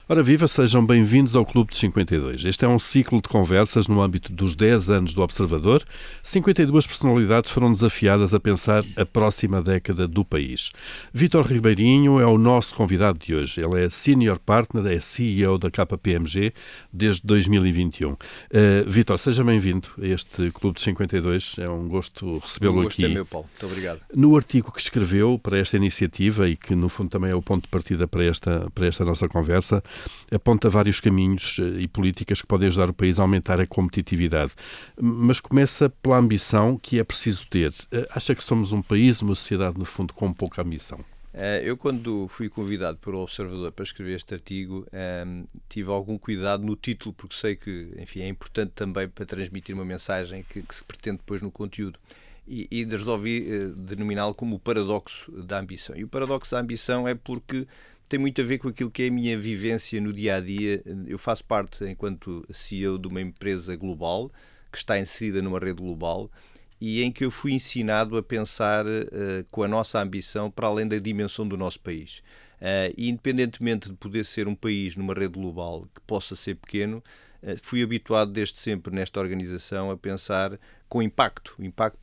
Ora viva, sejam bem-vindos ao Clube de 52. Este é um ciclo de conversas no âmbito dos 10 anos do Observador. 52 personalidades foram desafiadas a pensar a próxima década do país. Vítor Ribeirinho é o nosso convidado de hoje. Ele é Senior Partner, é CEO da KPMG desde 2021. Vítor, seja bem-vindo a este Clube de 52. É um gosto recebê-lo aqui. O gosto é meu, Paulo. Muito obrigado. No artigo que escreveu para esta iniciativa e que, no fundo, também é o ponto de partida para esta nossa conversa, aponta vários caminhos e políticas que podem ajudar o país a aumentar a competitividade. Mas começa pela ambição que é preciso ter. Acha que somos um país, uma sociedade, no fundo, com pouca ambição? Eu, quando fui convidado pelo Observador para escrever este artigo, tive algum cuidado no título, porque sei que, enfim, é importante também para transmitir uma mensagem que se pretende depois no conteúdo. E resolvi denominá-lo como o paradoxo da ambição. E o paradoxo da ambição é porque tem muito a ver com aquilo que é a minha vivência no dia-a-dia. Eu faço parte, enquanto CEO, de uma empresa global, que está inserida numa rede global, e em que eu fui ensinado a pensar com a nossa ambição para além da dimensão do nosso país. E independentemente de poder ser um país numa rede global que possa ser pequeno, fui habituado desde sempre nesta organização a pensar com o impacto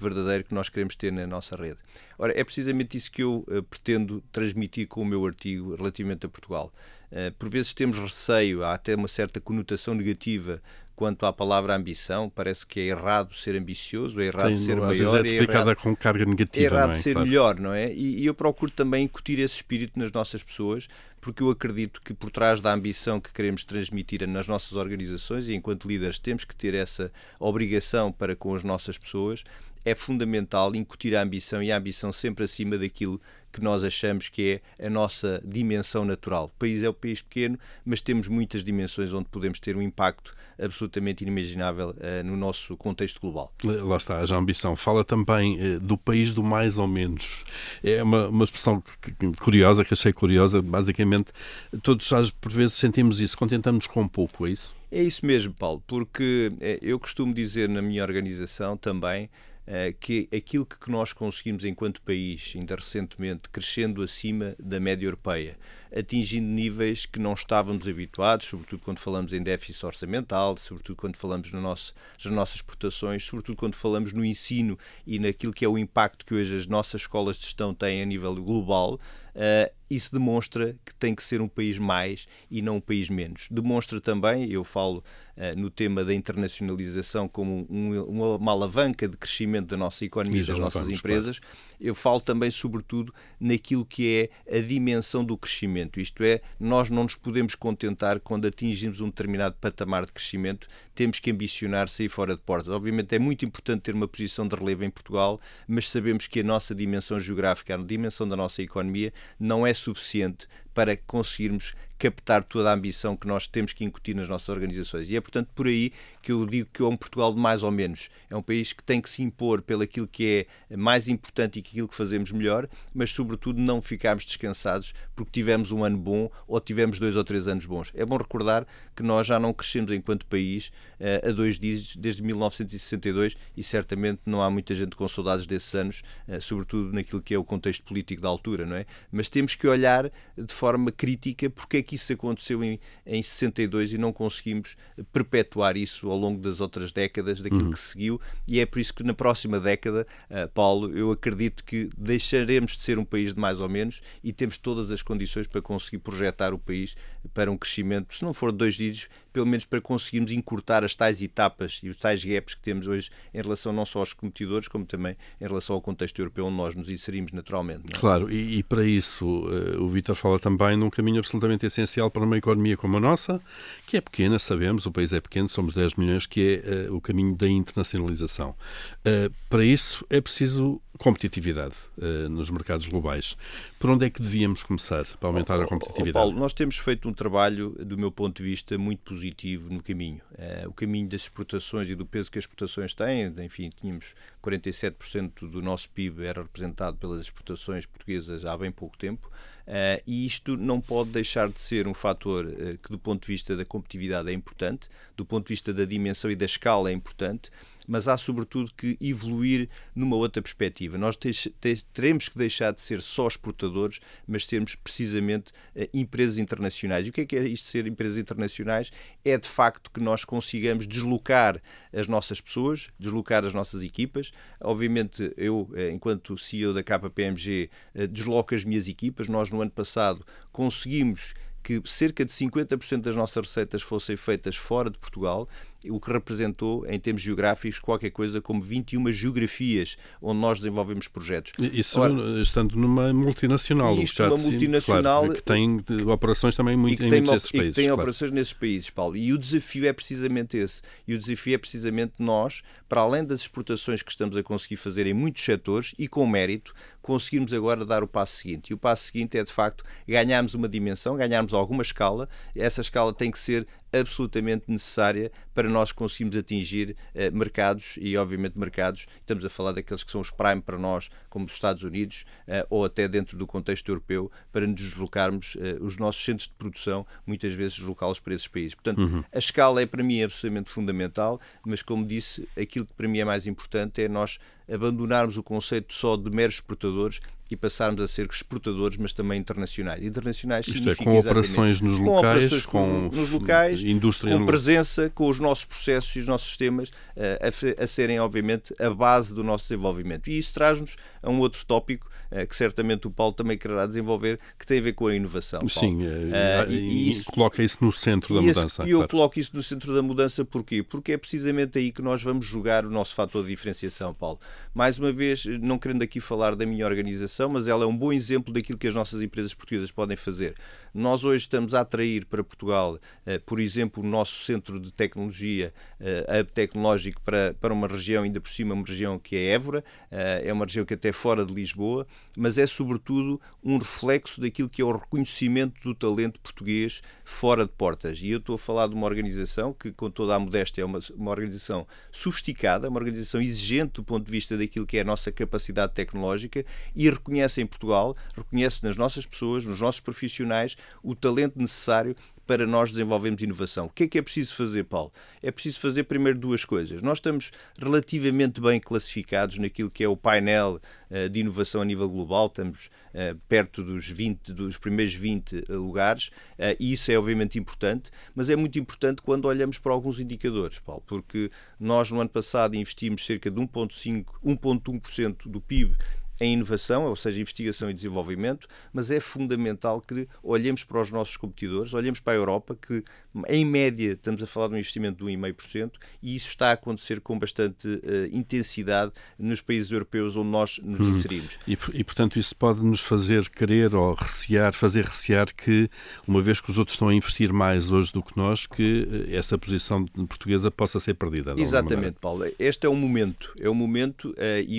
verdadeiro que nós queremos ter na nossa rede. Ora, é precisamente isso que eu pretendo transmitir com o meu artigo relativamente a Portugal. Por vezes temos receio, há até uma certa conotação negativa quanto à palavra ambição. Parece que é errado ser ambicioso, é errado ser maior, é errado com carga negativa, é errado não é? ser melhor, não é? E eu procuro também incutir esse espírito nas nossas pessoas, porque eu acredito que por trás da ambição que queremos transmitir nas nossas organizações, e enquanto líderes temos que ter essa obrigação para com as nossas pessoas, é fundamental incutir a ambição, e a ambição sempre acima daquilo que nós achamos que é a nossa dimensão natural. O país é um país pequeno, mas temos muitas dimensões onde podemos ter um impacto absolutamente inimaginável no nosso contexto global. Lá está, a ambição. Fala também do país do mais ou menos. É uma expressão curiosa, que achei curiosa. Basicamente, todos por vezes sentimos isso, contentamos-nos com pouco, é isso? É isso mesmo, Paulo, porque eu costumo dizer na minha organização também que aquilo que nós conseguimos enquanto país, ainda recentemente, crescendo acima da média europeia, atingindo níveis que não estávamos habituados, sobretudo quando falamos em déficit orçamental, sobretudo quando falamos nas nossas exportações, sobretudo quando falamos no ensino e naquilo que é o impacto que hoje as nossas escolas de gestão têm a nível global. Isso demonstra que tem que ser um país mais e não um país menos. Demonstra também, eu falo no tema da internacionalização como uma alavanca de crescimento da nossa economia e das nossas empresas, claro. Eu falo também, sobretudo, naquilo que é a dimensão do crescimento. Isto é, nós não nos podemos contentar quando atingimos um determinado patamar de crescimento, temos que ambicionar sair fora de portas. Obviamente é muito importante ter uma posição de relevo em Portugal, mas sabemos que a nossa dimensão geográfica, a dimensão da nossa economia, não é suficiente para conseguirmos captar toda a ambição que nós temos que incutir nas nossas organizações. E é, portanto, por aí que eu digo que é um Portugal de mais ou menos. É um país que tem que se impor pelo aquilo que é mais importante e aquilo que fazemos melhor, mas, sobretudo, não ficarmos descansados porque tivemos um ano bom ou tivemos 2 ou 3 anos bons. É bom recordar que nós já não crescemos enquanto país a 2 dígitos desde 1962 e certamente não há muita gente com saudades desses anos, sobretudo naquilo que é o contexto político da altura, não é? Mas temos que olhar de forma crítica porque é que isso aconteceu em 62 e não conseguimos perpetuar isso ao longo das outras décadas, daquilo que seguiu, e é por isso que na próxima década, Paulo, eu acredito que deixaremos de ser um país de mais ou menos e temos todas as condições para conseguir projetar o país para um crescimento, se não for de 2 dígitos, pelo menos para conseguirmos encurtar as tais etapas e os tais gaps que temos hoje em relação não só aos competidores, como também em relação ao contexto europeu onde nós nos inserimos naturalmente. Não é? Claro, e para isso o Vítor fala também num caminho absolutamente essencial para uma economia como a nossa, que é pequena, sabemos, o país é pequeno, somos 10 milhões, que é o caminho da internacionalização. Para isso é preciso competitividade nos mercados globais. Por onde é que devíamos começar para aumentar a competitividade? Paulo, nós temos feito um trabalho, do meu ponto de vista, muito positivo no caminho. O caminho das exportações e do peso que as exportações têm, enfim, tínhamos 47% do nosso PIB era representado pelas exportações portuguesas há bem pouco tempo, e isto não pode deixar de ser um fator que, do ponto de vista da competitividade, é importante, do ponto de vista da dimensão e da escala é importante, mas há sobretudo que evoluir numa outra perspectiva. Nós teremos que deixar de ser só exportadores, mas termos precisamente empresas internacionais. E o que é isto de ser empresas internacionais? É de facto que nós consigamos deslocar as nossas pessoas, deslocar as nossas equipas. Obviamente, eu, enquanto CEO da KPMG, desloco as minhas equipas. Nós, no ano passado, conseguimos que cerca de 50% das nossas receitas fossem feitas fora de Portugal, o que representou, em termos geográficos, qualquer coisa como 21 geografias onde nós desenvolvemos projetos. Isso estando numa multinacional. Isto uma multinacional, claro, que tem operações também muito, em muitos desses países. E que tem operações nesses países, Paulo. E o desafio é precisamente esse. E o desafio é precisamente nós, para além das exportações que estamos a conseguir fazer em muitos setores, e com mérito, conseguirmos agora dar o passo seguinte. E o passo seguinte é, de facto, ganharmos uma dimensão, ganharmos alguma escala. Essa escala tem que ser absolutamente necessária para nós conseguirmos atingir mercados, e obviamente mercados, estamos a falar daqueles que são os prime para nós, como os Estados Unidos, ou até dentro do contexto europeu, para nos deslocarmos os nossos centros de produção, muitas vezes deslocá-los para esses países. Portanto, a escala é para mim absolutamente fundamental, mas como disse, aquilo que para mim é mais importante é nós abandonarmos o conceito só de meros exportadores e passarmos a ser exportadores, mas também internacionais. Internacionais significa com operações nos locais, nos locais, indústria com presença, com os nossos processos e os nossos sistemas a serem, obviamente, a base do nosso desenvolvimento. E isso traz-nos a um outro tópico que certamente o Paulo também quererá desenvolver, que tem a ver com a inovação. Paulo. Sim, e coloca isso no centro da mudança. E eu coloco isso no centro da mudança porquê? Porque é precisamente aí que nós vamos jogar o nosso fator de diferenciação, Paulo. Mais uma vez, não querendo aqui falar da minha organização, mas ela é um bom exemplo daquilo que as nossas empresas portuguesas podem fazer. Nós hoje estamos a atrair para Portugal, por exemplo, o nosso centro de tecnologia, hub tecnológico para uma região, ainda por cima uma região que é Évora, é uma região que até fora de Lisboa, mas é sobretudo um reflexo daquilo que é o reconhecimento do talento português fora de portas. E eu estou a falar de uma organização que, com toda a modéstia, é uma organização sofisticada, uma organização exigente do ponto de vista daquilo que é a nossa capacidade tecnológica, e reconhece em Portugal, reconhece nas nossas pessoas, nos nossos profissionais, o talento necessário para nós desenvolvermos inovação. O que é preciso fazer, Paulo? É preciso fazer primeiro duas coisas. Nós estamos relativamente bem classificados naquilo que é o painel de inovação a nível global, estamos perto dos primeiros 20 lugares, e isso é obviamente importante, mas é muito importante quando olhamos para alguns indicadores, Paulo, porque nós no ano passado investimos cerca de 1,1% do PIB em inovação, ou seja, investigação e desenvolvimento, mas é fundamental que olhemos para os nossos competidores, olhemos para a Europa, que em média estamos a falar de um investimento de 1,5%, e isso está a acontecer com bastante intensidade nos países europeus onde nós nos inserimos. E portanto isso pode nos fazer querer ou fazer recear que, uma vez que os outros estão a investir mais hoje do que nós, que essa posição portuguesa possa ser perdida. Exatamente, Paulo. Este é o momento, e o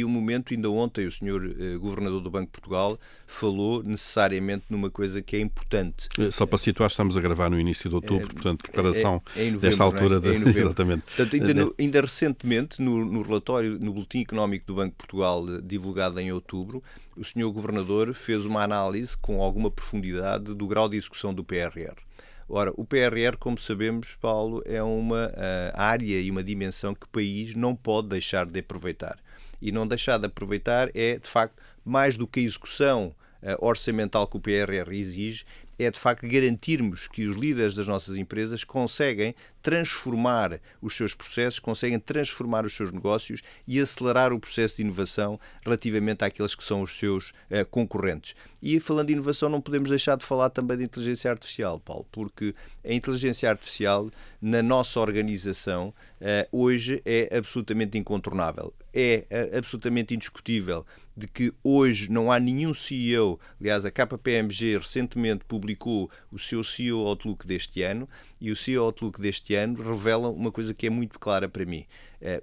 momento, ainda ontem o senhor Governador do Banco de Portugal falou necessariamente numa coisa que é importante. Só para situar, estamos a gravar no início de outubro, portanto, declaração desta altura. Exatamente. Portanto, ainda recentemente, no relatório, no Boletim Económico do Banco de Portugal, divulgado em outubro, o senhor Governador fez uma análise com alguma profundidade do grau de execução do PRR. Ora, o PRR, como sabemos, Paulo, é uma área e uma dimensão que o país não pode deixar de aproveitar. E não deixar de aproveitar é, de facto, mais do que a execução orçamental que o PRR exige, é de facto garantirmos que os líderes das nossas empresas conseguem transformar os seus processos, conseguem transformar os seus negócios e acelerar o processo de inovação relativamente àqueles que são os seus concorrentes. E falando de inovação, não podemos deixar de falar também de inteligência artificial, Paulo, porque a inteligência artificial na nossa organização hoje é absolutamente incontornável. É absolutamente indiscutível de que hoje não há nenhum CEO, aliás, a KPMG recentemente publicou o seu CEO Outlook deste ano, e o CEO Outlook deste ano revela uma coisa que é muito clara para mim.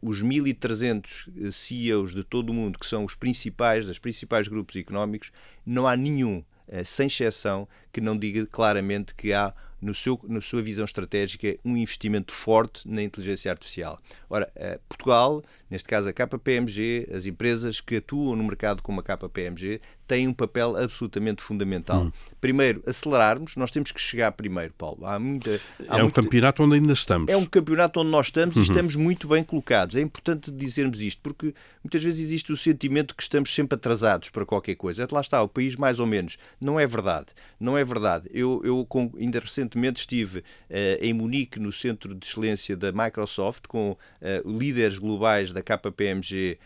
Os 1.300 CEOs de todo o mundo, que são os principais, dos principais grupos económicos, não há nenhum, sem exceção, que não diga claramente que há na sua visão estratégica, um investimento forte na inteligência artificial. Ora, Portugal, neste caso a KPMG, as empresas que atuam no mercado como a KPMG, têm um papel absolutamente fundamental. Primeiro, acelerarmos, nós temos que chegar primeiro, Paulo. Um campeonato onde ainda estamos. É um campeonato onde nós estamos e estamos muito bem colocados. É importante dizermos isto, porque muitas vezes existe o sentimento que estamos sempre atrasados para qualquer coisa. Lá está, o país mais ou menos. Não é verdade. Não é verdade. Eu ainda recentemente estive em Munique, no Centro de Excelência da Microsoft, com líderes globais da KPMG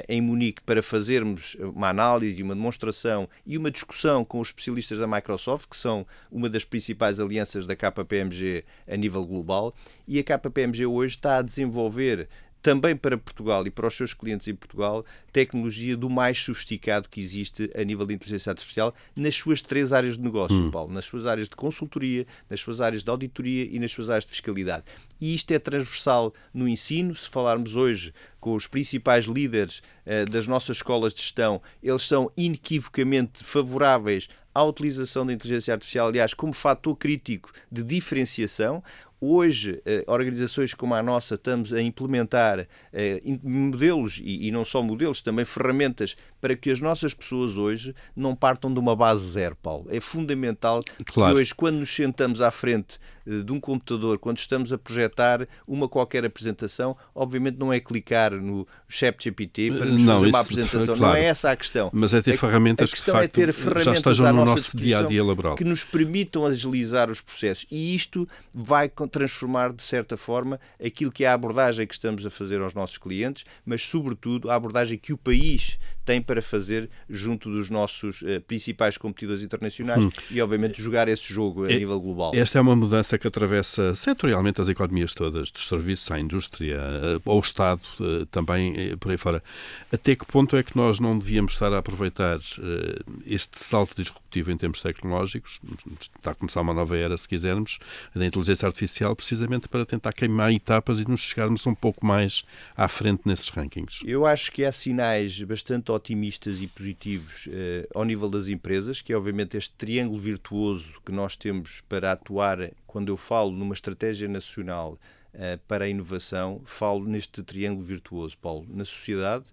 em Munique, para fazermos uma análise, uma demonstração e uma discussão com os especialistas da Microsoft, que são uma das principais alianças da KPMG a nível global, e a KPMG hoje está a desenvolver também para Portugal e para os seus clientes em Portugal, tecnologia do mais sofisticado que existe a nível de inteligência artificial nas suas 3 áreas de negócio, Paulo, nas suas áreas de consultoria, nas suas áreas de auditoria e nas suas áreas de fiscalidade. E isto é transversal no ensino. Se falarmos hoje com os principais líderes das nossas escolas de gestão, eles são inequivocamente favoráveis à utilização da inteligência artificial, aliás, como fator crítico de diferenciação. Hoje, organizações como a nossa estamos a implementar modelos, e não só modelos, também ferramentas, para que as nossas pessoas hoje não partam de uma base zero, Paulo. É fundamental que hoje, quando nos sentamos à frente de um computador, quando estamos a projetar uma qualquer apresentação, obviamente não é clicar no ChatGPT para nos fazer uma apresentação. Não é essa a questão. Mas é ter ferramentas que, de facto, já estejam no nosso dia-a-dia laboral, que nos permitam agilizar os processos. E isto vai transformar, de certa forma, aquilo que é a abordagem que estamos a fazer aos nossos clientes, mas, sobretudo, a abordagem que o país tem para fazer junto dos nossos principais competidores internacionais e, obviamente, jogar esse jogo a nível global. Esta é uma mudança que atravessa setorialmente as economias todas, dos serviços à indústria, ao Estado, também por aí fora. Até que ponto é que nós não devíamos estar a aproveitar este salto disruptivo em termos tecnológicos? Está a começar uma nova era, se quisermos, da inteligência artificial, precisamente para tentar queimar etapas e nos chegarmos um pouco mais à frente nesses rankings. Eu acho que há sinais bastante otimistas e positivos ao nível das empresas, que é obviamente este triângulo virtuoso que nós temos para atuar. Quando eu falo numa estratégia nacional para a inovação, falo neste triângulo virtuoso, Paulo, na sociedade,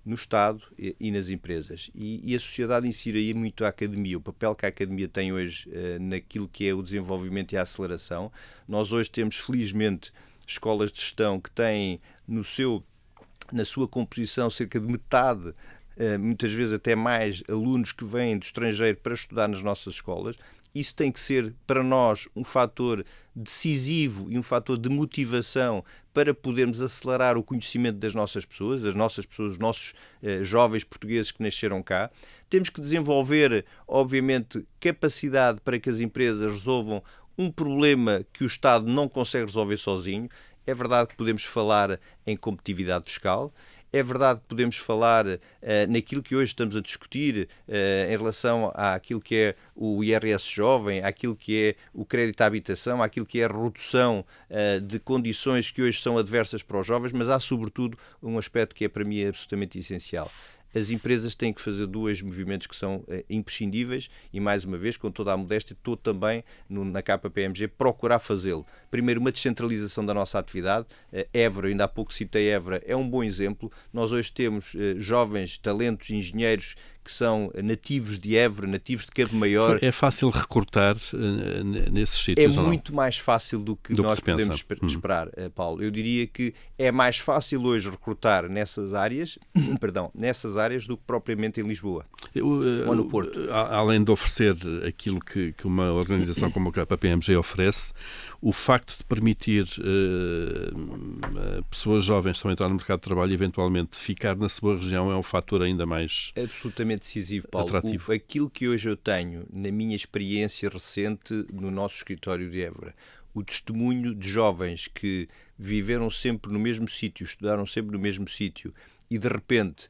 no Estado e nas empresas. E a sociedade insere aí muito a academia, o papel que a academia tem hoje naquilo que é o desenvolvimento e a aceleração. Nós hoje temos, felizmente, escolas de gestão que têm na sua composição cerca de metade, muitas vezes até mais, alunos que vêm do estrangeiro para estudar nas nossas escolas. Isso tem que ser, para nós, um fator decisivo e um fator de motivação para podermos acelerar o conhecimento das nossas pessoas, os nossos jovens portugueses que nasceram cá. Temos que desenvolver, obviamente, capacidade para que as empresas resolvam um problema que o Estado não consegue resolver sozinho. É verdade que podemos falar em competitividade fiscal. É verdade que podemos falar naquilo que hoje estamos a discutir em relação àquilo que é o IRS jovem, àquilo que é o crédito à habitação, àquilo que é a redução de condições que hoje são adversas para os jovens, mas há sobretudo um aspecto que para mim é absolutamente essencial. As empresas têm que fazer 2 movimentos que são imprescindíveis e, mais uma vez, com toda a modéstia, estou também na KPMG procurar fazê-lo. Primeiro, uma descentralização da nossa atividade. Évora, ainda há pouco citei Évora, é um bom exemplo. Nós hoje temos jovens talentos, engenheiros que são nativos de Évora, nativos de Cabo Maior. É fácil recrutar nesses sítios? É muito mais fácil do que nós podemos esperar, Paulo. Eu diria que é mais fácil hoje recrutar nessas áreas, do que propriamente em Lisboa ou no Porto. Além de oferecer aquilo que uma organização como a KPMG oferece, o facto de permitir pessoas jovens que estão a entrar no mercado de trabalho e eventualmente ficar na sua região é um fator ainda mais absolutamente decisivo, Paulo. Atrativo. Aquilo que hoje eu tenho na minha experiência recente no nosso escritório de Évora, o testemunho de jovens que viveram sempre no mesmo sítio, estudaram sempre no mesmo sítio e de repente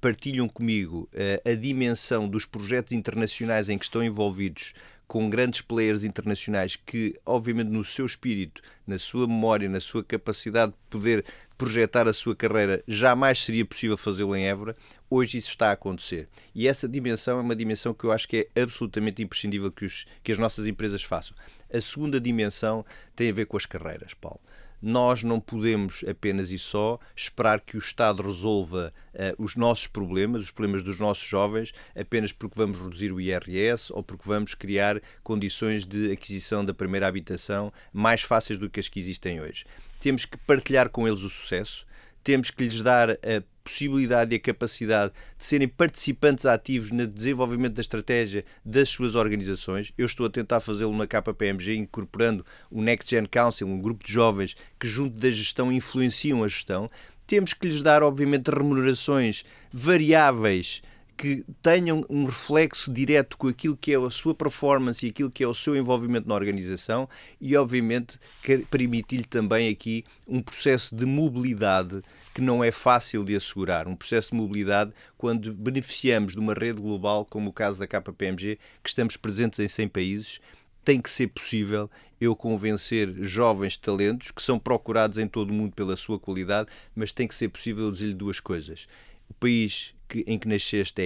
partilham comigo a dimensão dos projetos internacionais em que estão envolvidos com grandes players internacionais que, obviamente, no seu espírito, na sua memória, na sua capacidade de poder projetar a sua carreira, jamais seria possível fazê-lo em Évora. Hoje isso está a acontecer. E essa dimensão é uma dimensão que eu acho que é absolutamente imprescindível que as nossas empresas façam. A segunda dimensão tem a ver com as carreiras, Paulo. Nós não podemos apenas e só esperar que o Estado resolva os nossos problemas, os problemas dos nossos jovens, apenas porque vamos reduzir o IRS ou porque vamos criar condições de aquisição da primeira habitação mais fáceis do que as que existem hoje. Temos que partilhar com eles o sucesso, temos que lhes dar a possibilidade e a capacidade de serem participantes ativos no desenvolvimento da estratégia das suas organizações. Eu estou a tentar fazê-lo na KPMG, incorporando o Next Gen Council, um grupo de jovens que, junto da gestão, influenciam a gestão. Temos que lhes dar, obviamente, remunerações variáveis que tenham um reflexo direto com aquilo que é a sua performance e aquilo que é o seu envolvimento na organização e, obviamente, permitir-lhe também aqui um processo de mobilidade que não é fácil de assegurar. Um processo de mobilidade quando beneficiamos de uma rede global, como o caso da KPMG, que estamos presentes em 100 países, tem que ser possível eu convencer jovens talentos que são procurados em todo o mundo pela sua qualidade, mas tem que ser possível eu dizer-lhe duas coisas. O país em que nasceste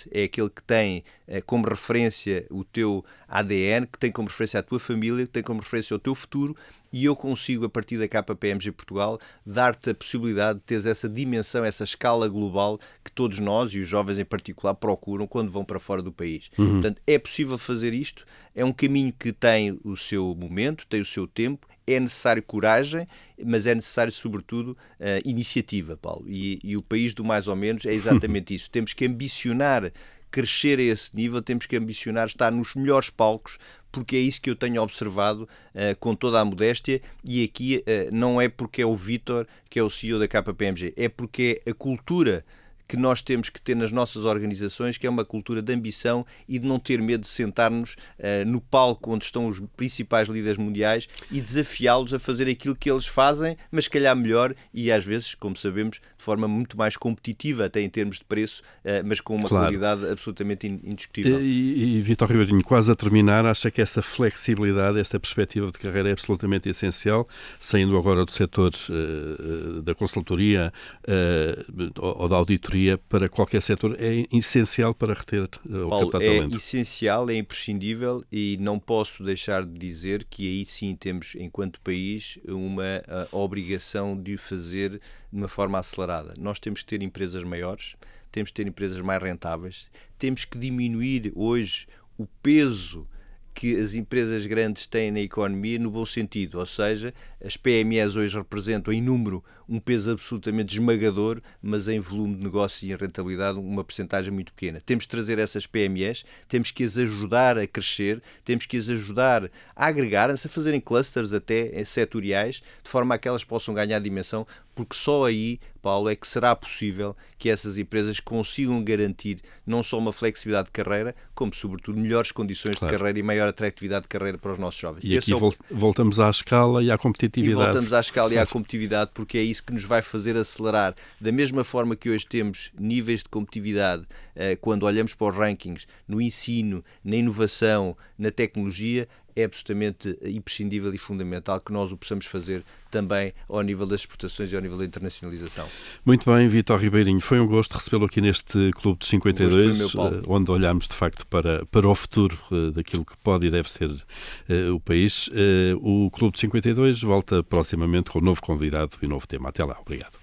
é aquele que tem como referência o teu ADN, que tem como referência a tua família, que tem como referência o teu futuro, e eu consigo, a partir da KPMG Portugal, dar-te a possibilidade de teres essa dimensão, essa escala global que todos nós, e os jovens em particular, procuram quando vão para fora do país. Portanto, é possível fazer isto, é um caminho que tem o seu momento, tem o seu tempo, é necessário coragem, mas é necessário, sobretudo, iniciativa, Paulo. E o país do mais ou menos é exatamente isso. Temos que ambicionar crescer a esse nível, temos que ambicionar estar nos melhores palcos, porque é isso que eu tenho observado com toda a modéstia, e aqui não é porque é o Vítor que é o CEO da KPMG, é porque é a cultura que nós temos que ter nas nossas organizações, que é uma cultura de ambição e de não ter medo de sentar-nos no palco onde estão os principais líderes mundiais e desafiá-los a fazer aquilo que eles fazem, mas se calhar melhor e às vezes, como sabemos, de forma muito mais competitiva, até em termos de preço, mas com uma qualidade absolutamente indiscutível. E Vítor Ribeirinho, quase a terminar, acha que essa flexibilidade, esta perspectiva de carreira é absolutamente essencial, saindo agora do setor da consultoria ou da auditoria, para qualquer setor, é essencial para reter ou captar talento? É essencial, é imprescindível e não posso deixar de dizer que aí sim temos, enquanto país, uma obrigação de o fazer de uma forma acelerada. Nós temos que ter empresas maiores, temos que ter empresas mais rentáveis, temos que diminuir hoje o peso que as empresas grandes têm na economia no bom sentido, ou seja, as PMEs hoje representam em número um peso absolutamente esmagador, mas em volume de negócio e em rentabilidade uma percentagem muito pequena. Temos de trazer essas PMEs, temos que as ajudar a crescer, temos que as ajudar a agregarem-se, a fazerem clusters até setoriais, de forma a que elas possam ganhar dimensão, porque só aí, Paulo, é que será possível que essas empresas consigam garantir não só uma flexibilidade de carreira, como sobretudo melhores condições de carreira e maior atratividade de carreira para os nossos jovens. E aqui voltamos à escala e à competitividade. E voltamos à escala e à competitividade, porque é isso que nos vai fazer acelerar. Da mesma forma que hoje temos níveis de competitividade, quando olhamos para os rankings, no ensino, na inovação, na tecnologia, é absolutamente imprescindível e fundamental que nós o possamos fazer também ao nível das exportações e ao nível da internacionalização. Muito bem, Vítor Ribeirinho, foi um gosto recebê-lo aqui neste Clube dos 52, onde olhamos de facto para o futuro daquilo que pode e deve ser o país. O Clube dos 52 volta proximamente com um novo convidado e um novo tema. Até lá, obrigado.